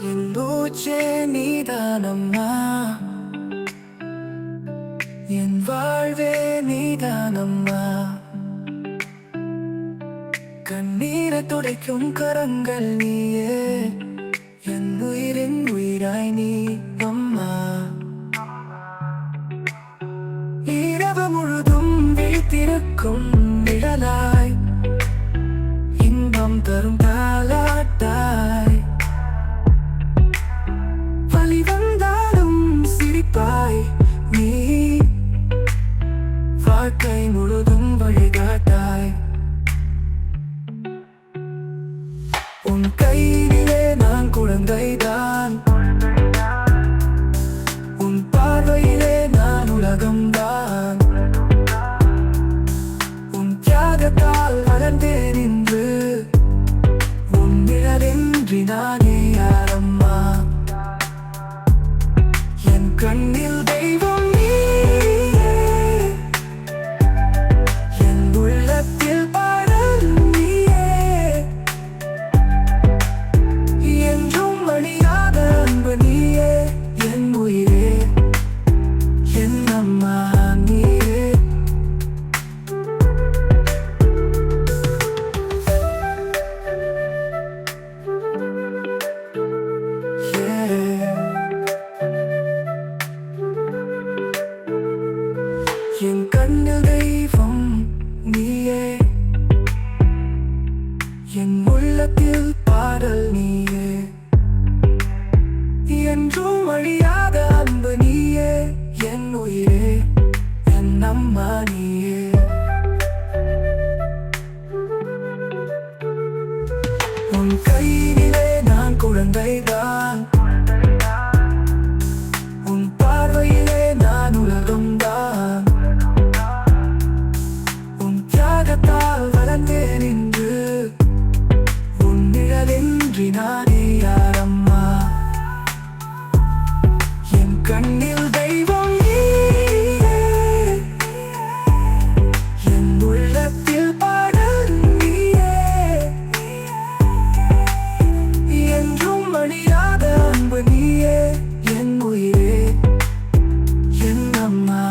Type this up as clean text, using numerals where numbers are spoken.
என் மூச்சே நீதானம்மா, என் வாழ்வே நீதானம்மா. கண்ணீரை துடைக்கும் கரங்கள் நீயே, என் உயிரின் உயிராய் நீ அம்மா. இரவு முழுதும் விழித்திருக்கும் நிழலாய், இன்பம் தரும் தாலாட்டாய். வலி வந்தாலும் சிரிப்பாய் நீ, வாழ்க்கை முழுதும் வழிகாட்டாய். உன் கையிலே நான் குழந்தைதான், உன் பார்வையிலே நான் உலகம்தான். உன் தியாகத்தால் வளர்ந்தேன் இன்று, உன் நிழலின்றி நானே யாரம்மா. என் கண்ணில் தெய்வம் நீயே, என் உள்ளத்தில் பாடல் நீயே. என்றும் அழியாத அன்பு நீயே, என் உயிரே, என் அம்மா நீயே. என் கண்ணில் தெய்வம் நீயே, என் உள்ளத்தில் பாடல் நீயே. என்றும் அழியாத அன்பு நீயே, என் உயிரே, என் அம்மா நீயே. உன் கையிலே நான் குழந்தைதான், உன் பார்வையிலே நான் உலகம்தான். உன் தியாகத்தால் வளர்ந்தேன் இன்று, உன் நிழலின்றி நானே யாரம்மா. என் கண்ணில் தெய்வம் நீயே, என் உள்ளத்தில் பாடல் நீயே. என்றும் அழியாத அன்பு நீயே, என் உயிரே, என் அம்மா.